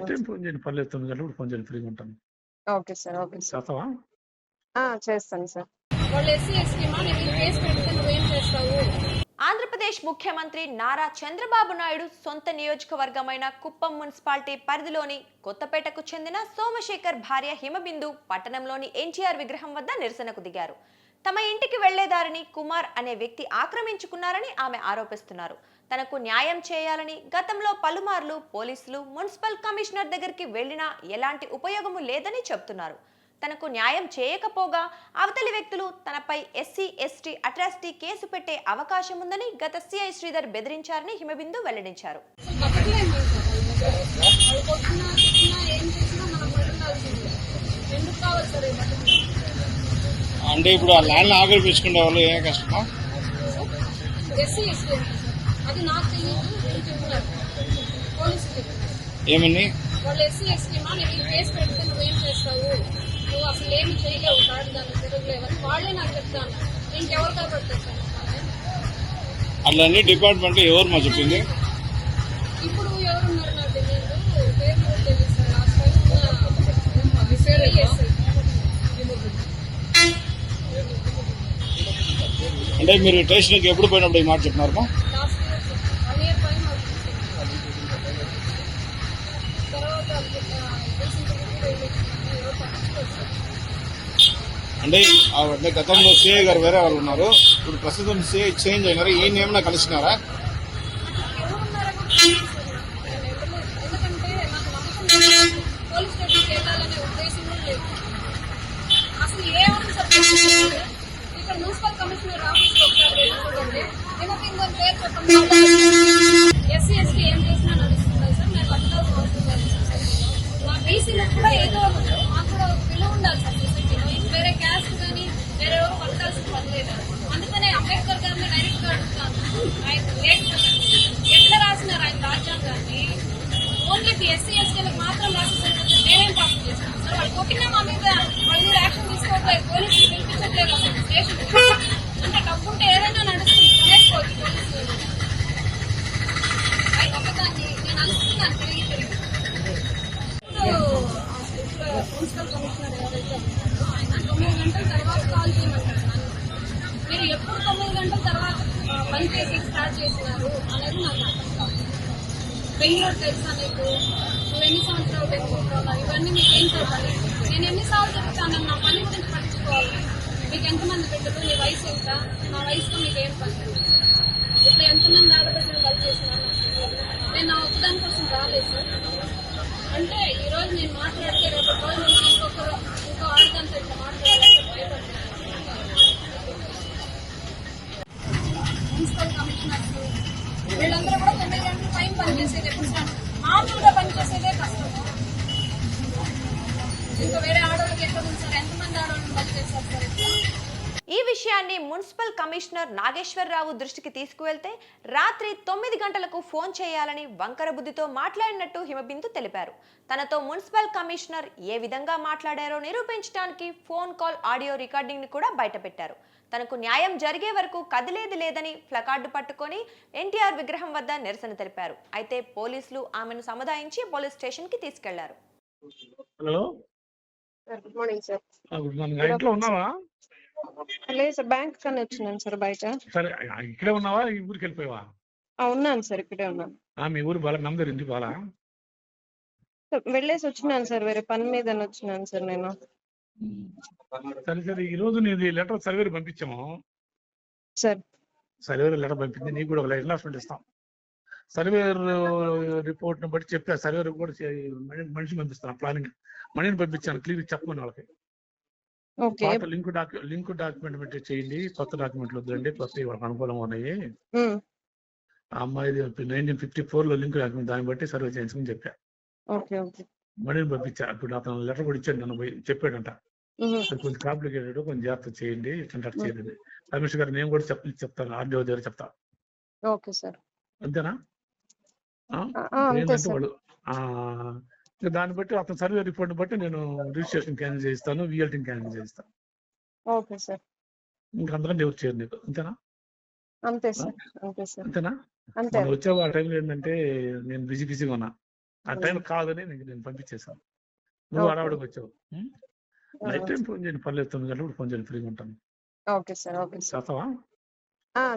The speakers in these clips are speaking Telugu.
నైట్ టైం ఫోన్ చేయండి, పర్లేదు. 9 గంటలకు ఫోన్ చేయండి, ఫ్రీగా ఉంటాను. Okay sir. Okay sir. చేస్తావా? చేస్తాను సార్. ఆంధ్రప్రదేశ్ ముఖ్యమంత్రి నారా చంద్రబాబు నాయుడు సొంత నియోజకవర్గమైన కుప్పం మున్సిపాలిటీ పరిధిలోని కొత్తపేటకు చెందిన సోమశేఖర్ భార్య హిమబిందు పట్టణంలోని ఎన్టీఆర్ విగ్రహం వద్ద నిరసనకు దిగారు. తమ ఇంటికి వెళ్లేదారిని కుమార్ అనే వ్యక్తి ఆక్రమించుకున్నారని ఆమె ఆరోపిస్తున్నారు. తనకు న్యాయం చేయాలని గతంలో పలుమార్లు పోలీసులు, మున్సిపల్ కమిషనర్ దగ్గరికి వెళ్లినా ఎలాంటి ఉపయోగము లేదని చెబుతున్నారు. తనకు న్యాయం చేయకపోగా అవతలి వ్యక్తులు తనపై ఎస్సీ ఎస్టీ అట్రాసిటీ కేసు పెట్టే అవకాశం ఉందని గత సిఐ శ్రీధర్ బెదిరించారని హిమబిందు వెల్లడించారు. అంటే ఇప్పుడు ఆ ల్యాండ్ ఆక్రమించుకునే వాళ్ళు ఏం కష్టమా? ఏమని వాళ్ళు ఎస్సీ ఎస్టీ నేను కేసు పెడితే నువ్వేం చేస్తావు, నువ్వు అసలు ఏమి చేయలేవు, దాన్ని తిరగలేవని వాళ్ళే నాకు చెప్తాను. ఇంకెవరు కాబట్టాను అట్లన్నీ డిపార్ట్మెంట్ ఎవరు మా చెప్పింది? ఇప్పుడు ఎవరున్నారు నాకు తెలియదు, పేరు కూడా తెలియదు సార్. లాస్ట్ టైం అంటే మీరు స్టేషన్కి ఎప్పుడు పోయినప్పుడు ఈ మాట చెప్పినారు? లాస్ట్ ఇయర్ పైన తర్వాత అంటే గతంలో సిఐ గారు వేరే వాళ్ళు ఉన్నారు, ఇప్పుడు ప్రస్తుతం సిఐ చేంజ్ అయినారు. ఈయన ఏమైనా కలిసినారా? ఎందుకంటే నాకు పోలీస్ స్టేషన్కి వెళ్ళాలనే ఉద్దేశం లేదు. అసలు ఏ ఆఫీసర్ ఇక్కడ మున్సిపల్ కమిషనర్ ఆఫీస్కి ఒకసారి చూడండి, హిమబిందు అని పేరు చెప్పండి. ఎస్సీ ఎస్టీ ఏం చేసినా నడుస్తుంది సార్. నేను పట్టాల్సిన అవసరం లేదు. మా బీసీలకు కూడా ఏదో మాకు కూడా విలువ ఉండాలి సార్ సొసైటీలో. వేరే క్యాస్ట్ కానీ వేరే ఎవరు పట్టాల్సిన పని లేదు. అందుకనే అంబేద్కర్ గారిని డైరెక్ట్ గా అడుగుతాను, ఆయన లేకపోతే ఎట్లా రాసినారు ఆయన రాజ్యాంగాన్ని? ఓన్లీ ఎస్సీ ఎస్టీలకు మాత్రం రాసేసారు. నేనేం పాస్ చేశాను సార్? వాళ్ళు కొట్టినా మా మీద వాళ్ళ మీద యాక్షన్ తీసుకోవట్లేదు, పోలీసులు పిలిపించట్లేదు అసలు స్టేషన్. అంటే డబ్బుంటే ఏదైనా నడుస్తుంది, నేర్చుకోవచ్చు పోలీసులు. అయితే ఒకదాన్ని నేను అనుకుంటున్నాను తిరిగి మున్సిపల్ కమిషనర్ ఎవరైతే ఆయన 9 గంటల తర్వాత కాల్ చేయమంటారు. మీరు ఎప్పుడు 9 గంటల తర్వాత పని చేసి స్టార్ట్ చేసినారు అనేది నాకు అర్థం కాదు. బెంగళూరు తెలుసా నీకు? నువ్వు ఎన్ని సంవత్సరాలు పెట్టుకుంటున్నావు? ఇవన్నీ మీకు ఏం చెప్పాలి? నేను ఎన్నిసార్లు చెప్తాను నా పని గురించి పట్టించుకోవాలి. మీకు ఎంతమంది బిడ్డలు, నీ వయసు ఎంత, నా వయసుతో మీకు ఏం పని? ఇప్పుడు ఎంతమంది ఆడబిడ్డలు కలిసి చేసినారు? నేను నా ఒక్కదాని కోసం రాలేదు సార్. అంటే ఈరోజు నేను మాట్లాడితే రేపు రోజు నుంచి ఇంకో ఆడదాంతో ఇట్లా మాట్లాడాలంటే భయపడుతున్నాను. మున్సిపల్ కమిషనర్స్ వీళ్ళందరూ కూడా 9 గంటల టైం పనిచేసేది. ఎప్పుడు మామూలుగా పనిచేసేదే కష్టం. ఇంకా వేరే ఆడవాళ్ళకి ఎక్కడ ఉంది సార్? ఎంతమంది ఆడవాళ్ళని పనిచేస్తారు సార్? ఈ విషయాన్ని మున్సిపల్ కమిషనర్ నాగేశ్వరరావు దృష్టికి తీసుకువెళ్తే రాత్రి 9 గంటలకు ఫోన్ చేయాలని వంకర బుద్ధితో మాట్లాడినట్టు హిమబిందు తెలిపారు. తనతో మున్సిపల్ కమిషనర్ ఏ విధంగా మాట్లాడారో నిరూపించడానికి ఫోన్ కాల్ ఆడియో రికార్డింగ్ ని కూడా బయటపెట్టారు. తనకు న్యాయం జరిగే వరకు కదిలేది లేదని ప్లకార్డు పట్టుకొని ఎన్టీఆర్ విగ్రహం వద్ద నిరసన తెలిపారు. అయితే పోలీసులు ఆమెను సముదాయించి పోలీస్ స్టేషన్ కి తీసుకెళ్లారు. Hello, good morning sir. Good morning. ఇంట్లో ఉన్నావా? లేదు సార్, బ్యాంక్ కన్నా వచ్చినాను సార్ బయట. సరే, ఇక్కడే ఉన్నావా? ఈ ఊరికి వెళ్ళిపోయావా? ఉన్నాను సార్, ఇక్కడే ఉన్నాను. మీ ఊరు బాగా నమ్మదరింది బాలా? వెళ్ళేసి వచ్చినాను సార్, వేరే పని మీద వచ్చినాను సార్ నేను. సరే సరే, ఈ రోజు నేను లెటర్ సర్వేర్ పంపించాము సార్. సర్వేర్ లెటర్ పంపించి నీకు కూడా ఎన్లాస్మెంట్ ఇస్తాం. సర్వేర్ రిపోర్ట్ ని బట్టి చెప్పా. సర్వేర్ కూడా మనిషి పంపిస్తాను, ప్లానింగ్ మనీని పంపించాను. క్లియర్ చెప్పమని వాళ్ళకి. పాత లింక్ డాక్యుమెంట్ పెట్టి చేయండి, కొత్త డాక్యుమెంట్లు వద్దండి, కొత్త వాళ్ళకి అనుకూలంగా ఉన్నాయి. ఆ అమ్మాయి 1954 లో లింక్ డాక్యుమెంట్, దాన్ని బట్టి సర్వే చేయించుకుని చెప్పా. మనీని పంపించా. ఇప్పుడు అతను లెటర్ కూడా ఇచ్చాడు, నన్ను పోయి చెప్పాడంట. కొంచెం కాంప్లికేటెడ్, కొంచెం జాగ్రత్త చేయండి, ఇట్లా చేయండి. రమేష్ గారు నేను కూడా చెప్తాను, ఆర్డీఓ దగ్గర చెప్తా. అంతేనా? ఏంటంటే వాళ్ళు దాన్ని బట్టి అతను సర్వే రిపోర్ట్ బట్టి నేను రిజిస్ట్రేషన్ క్యాన్సిల్ చేయిస్తాను, విఎల్టీ క్యాన్సిల్ చేయిస్తాను. ఇంకా అందరం ఎవరు చేయరు నీకు. అంతేనా? అంతేనా? మనం వచ్చే ఆ టైంలో ఏంటంటే నేను బిజీగా ఉన్నా. ఆ టైం కాదని నేను పంపించేశాను. నువ్వు హడావుడికి వచ్చావు. నైట్ టైం ఫోన్ చేయండి, పర్లేదు, 9 గంటలకు ఫోన్ చేయండి, ఫ్రీగా ఉంటాను. Okay sir, okay sir. చేస్తావా?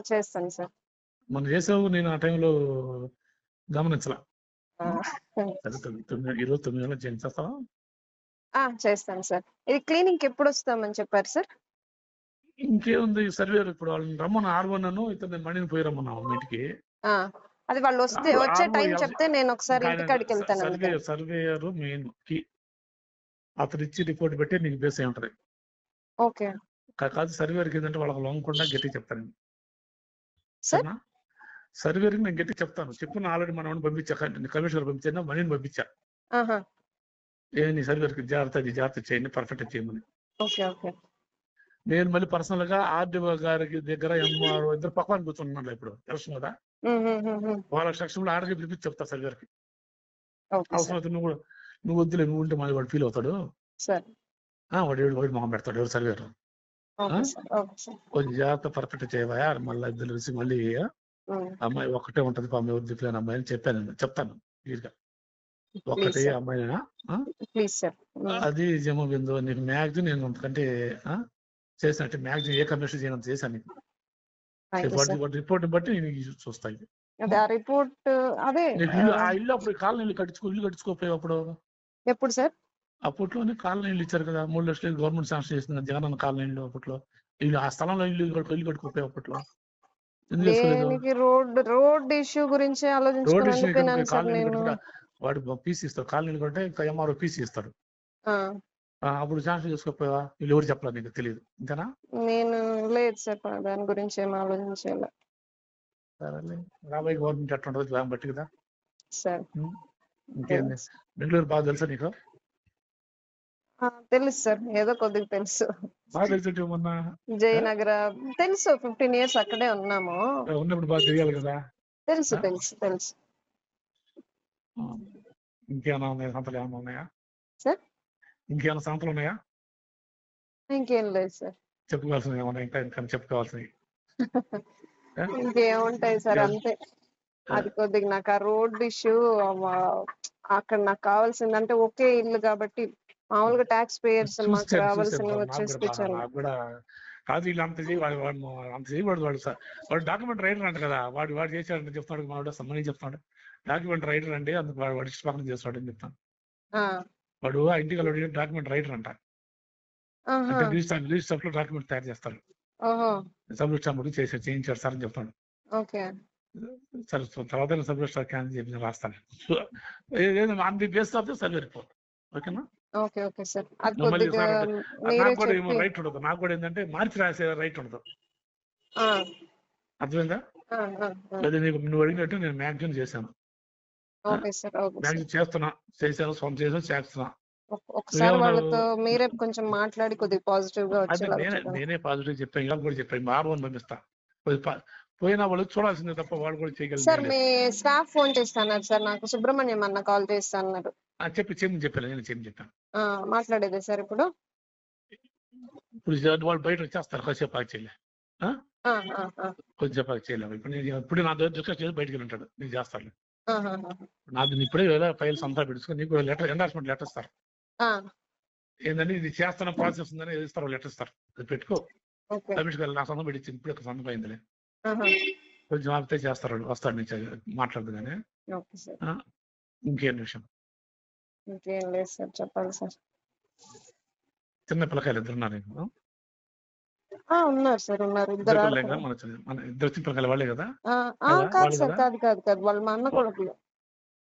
చేస్తాను సార్. మనం చేసావు, నేను ఆ టైంలో గమనించలా. ఆ, సరే, 9 ఈరోజు 9 గంటలకు చేయండి. చేస్తావా? చేస్తాను సార్. ఇది క్లీనింగ్ ఎప్పుడు వస్తామని చెప్పారు సార్? ఇంకేముంది, సర్వేర్ ఇప్పుడు వాళ్ళని రమ్మని R1 ఇతను మణిని పోయి రమ్మన్నావు మీ ఇంటికి. అది వాళ్ళు వచ్చే టైం చెప్తే నేను ఒకసారి ఇంటికాడికి వెళ్తాను. సర్వేయర్ మెయిన్ కి అతను ఇచ్చి రిపోర్ట్ పెట్టి నీకు బేస్ అయి ఉంటది. ఓకే కాదు, సర్వేర్కి ఏంటంటే వాళ్ళకి లొంగకుండా గట్టి చెప్తాను. సార్. సర్వేర్కి నేను గట్టి చెప్తాను. చెప్పిన ఆల్రెడీ మనం పంపించా, కమిషనర్ పంపించా, మణిని పంపించా. నీ సర్వేర్కి జాగ్రత్త చేయండి, పర్ఫెక్ట్ చేయమని. Okay okay. నేను మళ్ళీ పర్సనల్ గా RDO గారికి దగ్గర MRO ఇద్దరు పక్కన కూర్చున్నాను. ఇప్పుడు తెలుసు కదా, వాళ్ళ సెక్షన్లో ఆర్డర్ పిలిపించి చెప్తా సర్వేర్కి. అవసరం అయితే నువ్వు వద్దులే, నువ్వు ఉంటే మళ్ళీ వాడు ఫీల్ అవుతాడు. వాడు మొహం పెడతాడు ఎవరు సర్వేర్. కొంచెం జాగ్రత్త, పర్ఫెక్ట్ చేయవా, మళ్ళీ ఇద్దరు కలిసి మళ్ళీ అమ్మాయి ఒక్కటే ఉంటది, పాపం ఎవరు దిక్కులేని అమ్మాయి అని చెప్తాను క్లియర్గా. ఒక్కటే అమ్మాయినా అది జమ బిందు. నీకు మ్యాక్సిమం నేను అంతకంటే చేసినట్టు మ్యాక్సిమం ఏ కమిషన్ చేయనంత చేశాను నీకు. రిపోర్ట్ బట్టి నేను చూస్తాయి. ఇల్లు అప్పుడు కాలనీళ్ళు కట్టించుకోపోయావు అప్పుడు. ఎప్పుడు సార్? అప్పట్లోనే కాలనీళ్ళు ఇచ్చారు కదా, 3 లక్షలు గవర్నమెంట్ శాంక్షన్ చేసింది జగన్ అన్న కాలనీళ్ళు. అప్పట్లో ఇల్లు ఆ స్థలంలో ఇల్లు కట్టుకోపోయావు అప్పట్లో. రోడ్ ఇష్యూ గురించి వాడు పీసీ ఇస్తాడు, కాలనీలు కంటే MRO పీసీ ఇస్తాడు. అప్పుడు శాంక్షన్ చేసుకోపోయావా? వీళ్ళు ఎవరు చెప్పలేదు, నీకు తెలియదు. ఇంతేనా? నేను లేదు సార్, దాని గురించి ఏం ఆలోచించాలి. సరే, రాబోయే గవర్నమెంట్ ఎట్లా ఉంటుంది దాన్ని బట్టి కదా సార్. ఇంకేంది, బెంగళూరు బాగా తెలుసా నీకు? తెలుసు సార్, ఏదో కొద్దిగా తెలుసు. బాగా తెలిసి మొన్న జయనగర తెలుసు, 15 years అక్కడే ఉన్నాము. ఉన్నప్పుడు బాగా తెలియాలి కదా. తెలుసు తెలుసు తెలుసు. ఇంకేమైనా ఉన్నాయా, సంతలు ఏమైనా ఉన్నాయా సార్? ఇంకేమైనా సంతలు ఉన్నాయా? ఇంకేం లేదు సార్. చెప్పుకోవాల్సినవి ఏమన్నా ఇంకా చెప్పుకోవాల్సినవి? ఇంకేముంటాయి సార్, అంతే. అది కొద్దిగా నాకు ఆ రోడ్ ఇష్యూ అక్కడ నాకు కావాల్సిందంటే ఒకే ఇల్లు కాబట్టి మామూలుగా ట్యాక్స్ పేయర్స్ మాకు కావాల్సినవి వచ్చేస్తే నాకు కూడా కాదు. వీళ్ళు అంత చేయకూడదు. వాడు డాక్యుమెంట్ రైటర్ అంట కదా, వాడు చేశాడని చెప్తాడు. వాడు సమ్మని చెప్తాడు, డాక్యుమెంట్ రైటర్ అండి, అందుకు వాడు ఇష్టపక్కన చేస్తాడు అని చెప్తాను. వాడు ఆ ఇంటికి వెళ్ళి డాక్యుమెంట్ రైటర్ అంట. రిజిస్టర్ లో డాక్యుమెంట్ తయారు చేస్తాడు. సబ్ రిజిస్టర్ చేయించాడు సార్ అని చెప్తాడు. సరే, తర్వాత సబ్ రిజిస్టర్ క్యాన్సిల్ చెప్పి రాస్తాను. On the base of the survey report. ఓకేనా? నాకు కూడా ఏమో రైట్ ఉండదు. నాకు కూడా ఏంటంటే మార్చి రాసే రైట్ ఉండదు. అర్థమైందా? లేదా నువ్వు అడిగినట్టు నేను మ్యాక్సిమం చేశాను, మ్యాక్సిమం చేశాను, సొంత చేస్తున్నా. ఒకసారి వాళ్ళతో మీరే కొంచెం మాట్లాడి కొద్దిగా పాజిటివ్ గా నేనే పాజిటివ్ చెప్పాను, ఇవాళ కూడా చెప్పాను. R1 పంపిస్తా, పోయినా వాళ్ళు చూడాల్సిందే తప్ప వాళ్ళు కూడా చేయగలరు. సార్ మీ స్టాఫ్ ఫోన్ చేస్తున్నారు సార్, నాకు సుబ్రహ్మణ్యం అన్న కాల్ చేస్తున్నారు. చెప్పాను, నేను చెప్పాను. మాట్లాడేదే సార్ ఇప్పుడు వాళ్ళు బయట వచ్చేస్తారు, కొద్దిసేపు ఆగి చేయలే, కొద్దిసేపు ఆగి చేయలేము. ఇప్పుడు నా దగ్గర డిస్కస్ చేసి బయటకు వెళ్ళి ఉంటాడు, నేను చేస్తాను. నాకు ఇప్పుడే ఫైల్స్ అంతా పెట్టుకుని నీకు లెటర్, ఎండార్స్మెంట్ లెటర్ ఇస్తారు. ఏంటంటే ఇది చేస్తున్న ప్రాసెస్ ఉందని ఇస్తారు, లెటర్ ఇస్తారు. అది పెట్టుకో, రమేష్ గారు నా సొంతం పెట్టించి ఇప్పుడు సొంతం అయిందిలే, కొంచెం ఆపితే చేస్తారు, వస్తాడు నుంచి మాట్లాడదు. కానీ ఇంకేం విషయం? ఇంకేం లేదు సార్, చెప్పాలి సార్. చిన్న పిల్లకాయలు ఇద్దరు ఉన్నారు. ఉన్నారు సార్, ఉన్నారు. ఇద్దరు చిన్న పిల్లకాయలు వాళ్ళే కదా? కాదు సార్, కాదు వాళ్ళు మా అన్న కొడుకులు.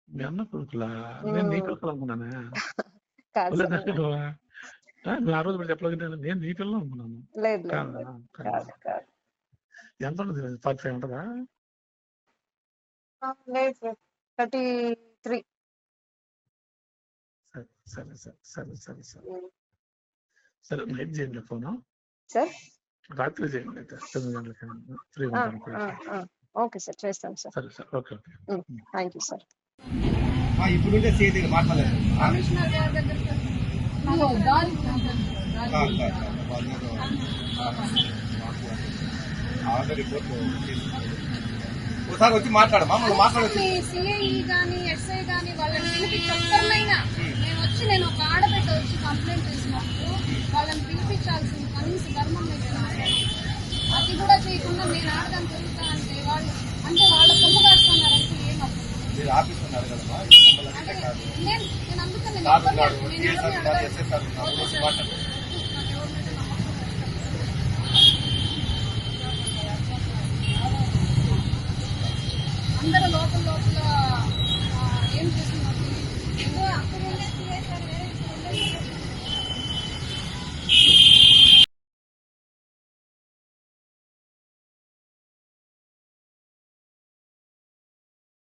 మీ అన్న కొడుకులా? నేను నీ పిల్లలు అనుకున్నానే. ఆ రోజు చెప్పలేదు, నేను నీ పిల్లలు అనుకున్నాను. ఎంత ఉంటుంది? 45 ఉంటుందా? లేదు సార్, 33. సరే సరే సరే సరే సరే సరే, నైట్ చేయండి ఫోను సార్, రాత్రి చేయండి, 9 గంటలకి ఫ్రీ ఉంటాను. ఓకే సార్, చేస్తాను సార్. సరే sir, okay okay, thank you sir. ఇప్పుడు మాట్లాడలేదు కమిషనర్ గారి దగ్గరికి ఒకసారి వచ్చి మాట్లాడమా, మాట్లాడచ్చు. సిఐ కానీ ఎస్ఐ కానీ వాళ్ళని పిలిపించి ఒక్కరినైనా నేను ఒక ఆడబిడ్డ వచ్చి కంప్లైంట్ చేసినప్పుడు వాళ్ళని పిలిపించాల్సింది కనీస ధర్మం అది కూడా చేయకుండా నేను ఆడదాన్ని తిరుగుతా అంటే వాళ్ళు వాళ్ళ సొమ్ము కాస్తున్నారంటే ఏమవుతుంది? మీరు ఆఫీస్ ఉన్నారు కదమ్మా, నేను అందుకని సార్ ఉన్నాడు, ఎస్ఐ సార్ ఉన్నారు, మాట్లాడుతున్నారు.